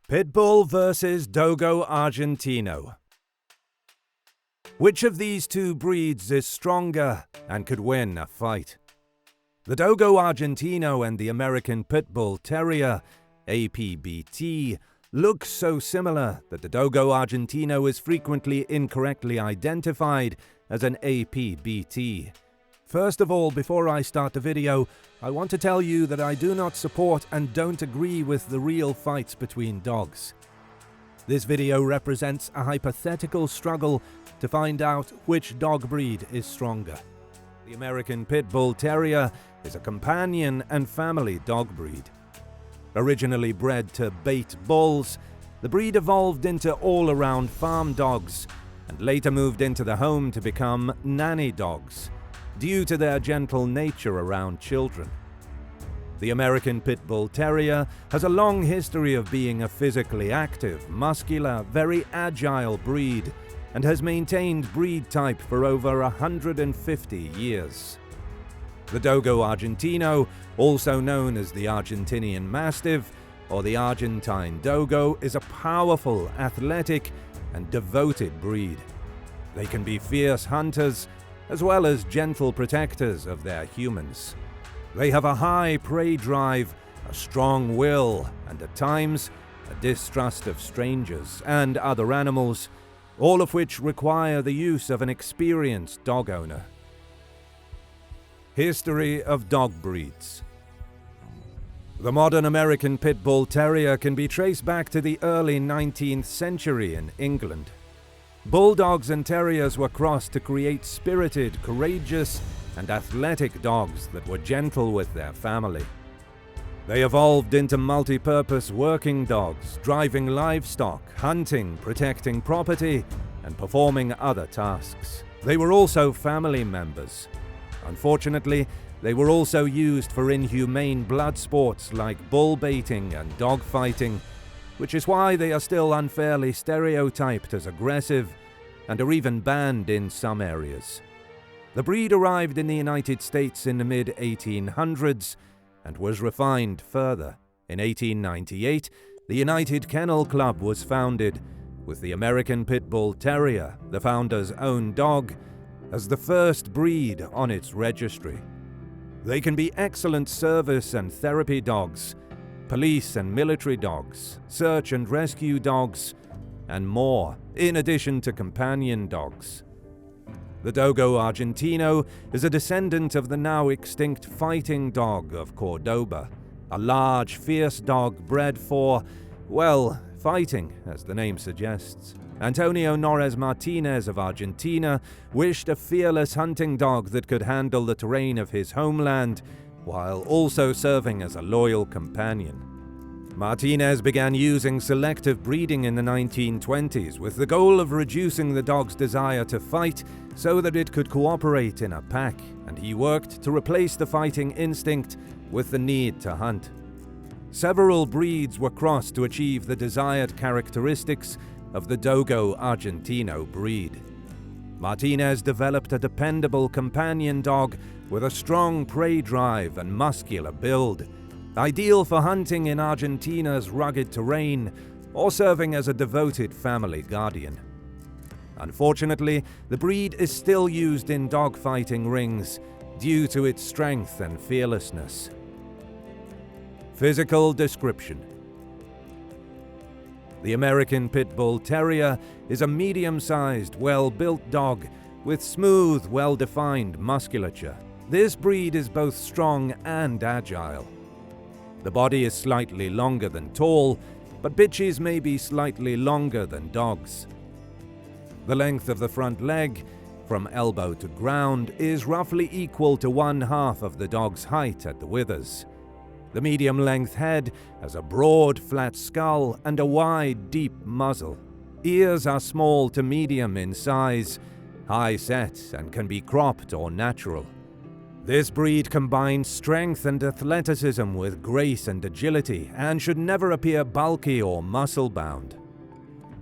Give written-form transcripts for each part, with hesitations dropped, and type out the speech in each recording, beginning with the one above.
Pitbull vs Dogo Argentino. Which of these two breeds is stronger and could win a fight? The Dogo Argentino and the American Pitbull Terrier, APBT, look so similar that the Dogo Argentino is frequently incorrectly identified as an APBT. First of all, before I start the video, I want to tell you that I do not support and don't agree with the real fights between dogs. This video represents a hypothetical struggle to find out which dog breed is stronger. The American Pitbull Terrier is a companion and family dog breed. Originally bred to bait bulls, the breed evolved into all-around farm dogs and later moved into the home to become nanny dogs, due to their gentle nature around children. The American Pitbull Terrier has a long history of being a physically active, muscular, very agile breed and has maintained breed type for over 150 years. The Dogo Argentino, also known as the Argentinian Mastiff or the Argentine Dogo, is a powerful, athletic, and devoted breed. They can be fierce hunters as well as gentle protectors of their humans. They have a high prey drive, a strong will, and at times a distrust of strangers and other animals, all of which require the use of an experienced dog owner. History of dog breeds. The modern American Pitbull Terrier can be traced back to the early 19th century in England. Bulldogs and terriers were crossed to create spirited, courageous, and athletic dogs that were gentle with their family. They evolved into multi-purpose working dogs, driving livestock, hunting, protecting property, and performing other tasks. They were also family members. Unfortunately, they were also used for inhumane blood sports like bull baiting and dog fighting, which is why they are still unfairly stereotyped as aggressive and are even banned in some areas. The breed arrived in the United States in the mid-1800s and was refined further. In 1898, the United Kennel Club was founded, with the American Pitbull Terrier, the founder's own dog, as the first breed on its registry. They can be excellent service and therapy dogs, police and military dogs, search and rescue dogs, and more, in addition to companion dogs. The Dogo Argentino is a descendant of the now extinct fighting dog of Cordoba, a large, fierce dog bred for, well, fighting, as the name suggests. Antonio Norres Martinez of Argentina wished a fearless hunting dog that could handle the terrain of his homeland, while also serving as a loyal companion. Martinez began using selective breeding in the 1920s with the goal of reducing the dog's desire to fight so that it could cooperate in a pack, and he worked to replace the fighting instinct with the need to hunt. Several breeds were crossed to achieve the desired characteristics of the Dogo Argentino breed. Martinez developed a dependable companion dog with a strong prey drive and muscular build, ideal for hunting in Argentina's rugged terrain or serving as a devoted family guardian. Unfortunately, the breed is still used in dogfighting rings due to its strength and fearlessness. Physical description. The American Pitbull Terrier is a medium-sized, well-built dog with smooth, well-defined musculature. This breed is both strong and agile. The body is slightly longer than tall, but bitches may be slightly longer than dogs. The length of the front leg, from elbow to ground, is roughly equal to 1/2 of the dog's height at the withers. The medium-length head has a broad, flat skull and a wide, deep muzzle. Ears are small to medium in size, high-set, and can be cropped or natural. This breed combines strength and athleticism with grace and agility and should never appear bulky or muscle-bound.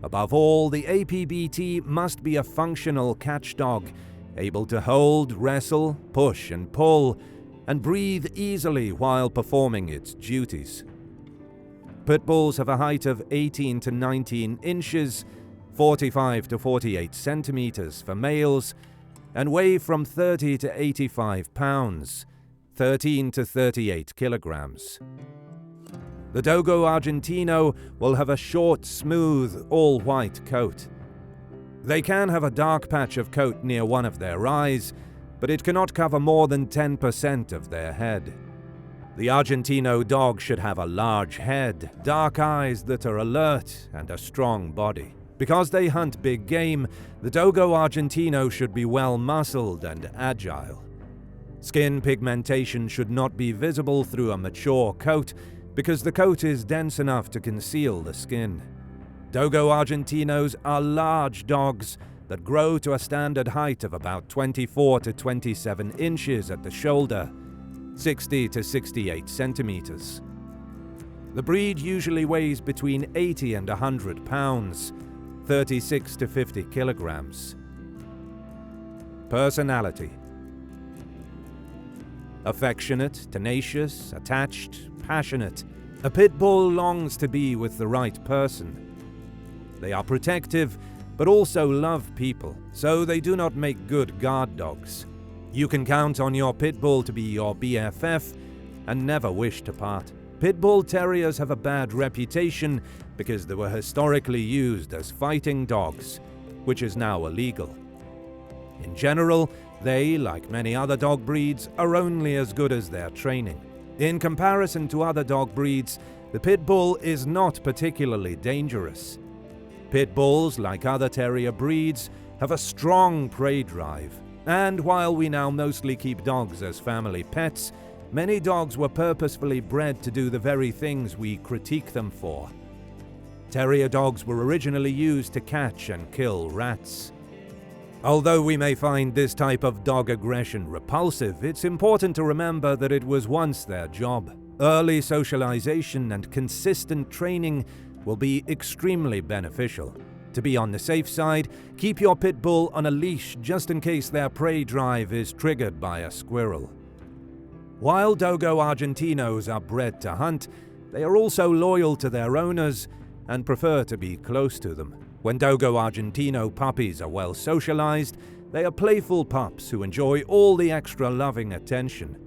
Above all, the APBT must be a functional catch dog, able to hold, wrestle, push, and pull, and breathe easily while performing its duties. Pit bulls have a height of 18 to 19 inches, 45 to 48 centimeters for males, and weigh from 30 to 85 pounds, 13 to 38 kilograms. The Dogo Argentino will have a short, smooth, all-white coat. They can have a dark patch of coat near one of their eyes, but it cannot cover more than 10% of their head. The Argentino dog should have a large head, dark eyes that are alert, and a strong body. Because they hunt big game, the Dogo Argentino should be well-muscled and agile. Skin pigmentation should not be visible through a mature coat, because the coat is dense enough to conceal the skin. Dogo Argentinos are large dogs that grow to a standard height of about 24 to 27 inches at the shoulder, 60 to 68 centimeters. The breed usually weighs between 80 and 100 pounds, 36 to 50 kilograms. Personality: affectionate, tenacious, attached, passionate. A pit bull longs to be with the right person. They are protective, but also love people, so they do not make good guard dogs. You can count on your pit bull to be your BFF and never wish to part. Pit bull terriers have a bad reputation because they were historically used as fighting dogs, which is now illegal. In general, they, like many other dog breeds, are only as good as their training. In comparison to other dog breeds, the pit bull is not particularly dangerous. Pit bulls, like other terrier breeds, have a strong prey drive. And while we now mostly keep dogs as family pets, many dogs were purposefully bred to do the very things we critique them for. Terrier dogs were originally used to catch and kill rats. Although we may find this type of dog aggression repulsive, it's important to remember that it was once their job. Early socialization and consistent training will be extremely beneficial. To be on the safe side, keep your pit bull on a leash just in case their prey drive is triggered by a squirrel. While Dogo Argentinos are bred to hunt, they are also loyal to their owners and prefer to be close to them. When Dogo Argentino puppies are well socialized, they are playful pups who enjoy all the extra loving attention.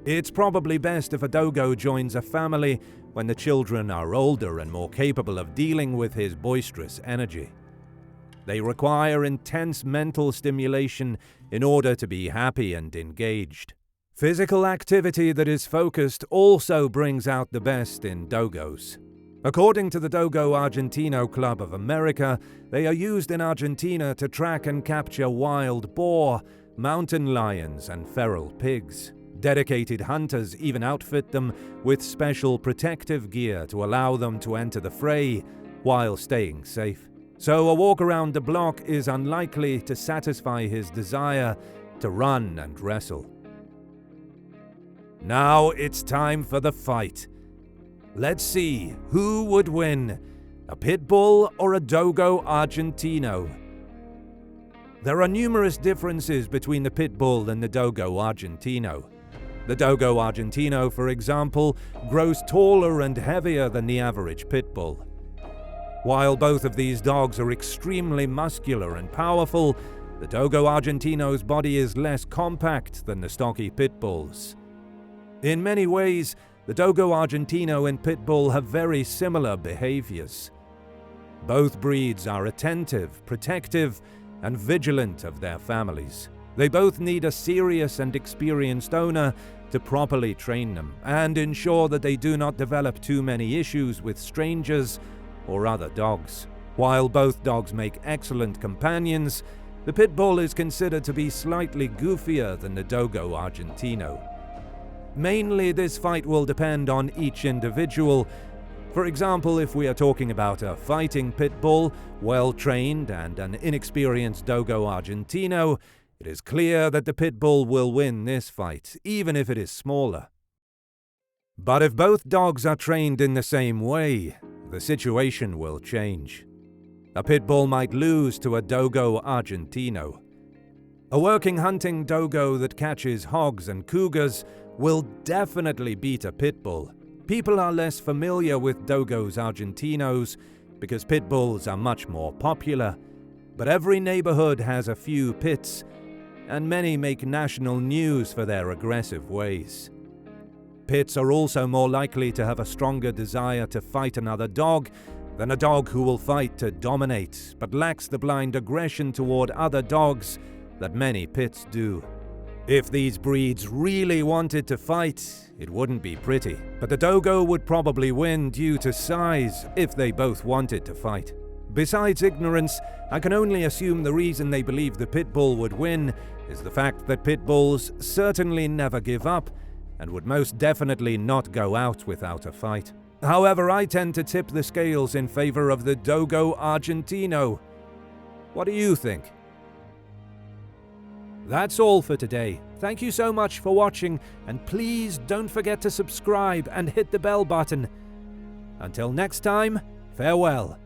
It's probably best if a dogo joins a family when the children are older and more capable of dealing with his boisterous energy. They require intense mental stimulation in order to be happy and engaged. Physical activity that is focused also brings out the best in dogos. According to the Dogo Argentino Club of America, they are used in Argentina to track and capture wild boar, mountain lions, and feral pigs. Dedicated hunters even outfit them with special protective gear to allow them to enter the fray while staying safe. So a walk around the block is unlikely to satisfy his desire to run and wrestle. Now it's time for the fight. Let's see who would win, a pit bull or a Dogo Argentino. There are numerous differences between the pit bull and the Dogo Argentino. The Dogo Argentino, for example, grows taller and heavier than the average pit bull. While both of these dogs are extremely muscular and powerful, the Dogo Argentino's body is less compact than the stocky pit bulls. In many ways, the Dogo Argentino and pit bull have very similar behaviors. Both breeds are attentive, protective, and vigilant of their families. They both need a serious and experienced owner to properly train them and ensure that they do not develop too many issues with strangers or other dogs. While both dogs make excellent companions, the pit bull is considered to be slightly goofier than the Dogo Argentino. Mainly, this fight will depend on each individual. For example, if we are talking about a fighting pit bull, well-trained, and an inexperienced Dogo Argentino, it is clear that the pit bull will win this fight, even if it is smaller. But if both dogs are trained in the same way, the situation will change. A pit bull might lose to a Dogo Argentino. A working hunting dogo that catches hogs and cougars will definitely beat a pit bull, People are less familiar with Dogos Argentinos because pit bulls are much more popular, but every neighborhood has a few pits, and many make national news for their aggressive ways. Pits are also more likely to have a stronger desire to fight another dog than a dog who will fight to dominate, but lacks the blind aggression toward other dogs that many pits do. If these breeds really wanted to fight, it wouldn't be pretty, but the Dogo would probably win due to size if they both wanted to fight. Besides ignorance, I can only assume the reason they believe the pit bull would win is the fact that pit bulls certainly never give up and would most definitely not go out without a fight. However, I tend to tip the scales in favor of the Dogo Argentino. What do you think? That's all for today. Thank you so much for watching, and please don't forget to subscribe and hit the bell button. Until next time, farewell.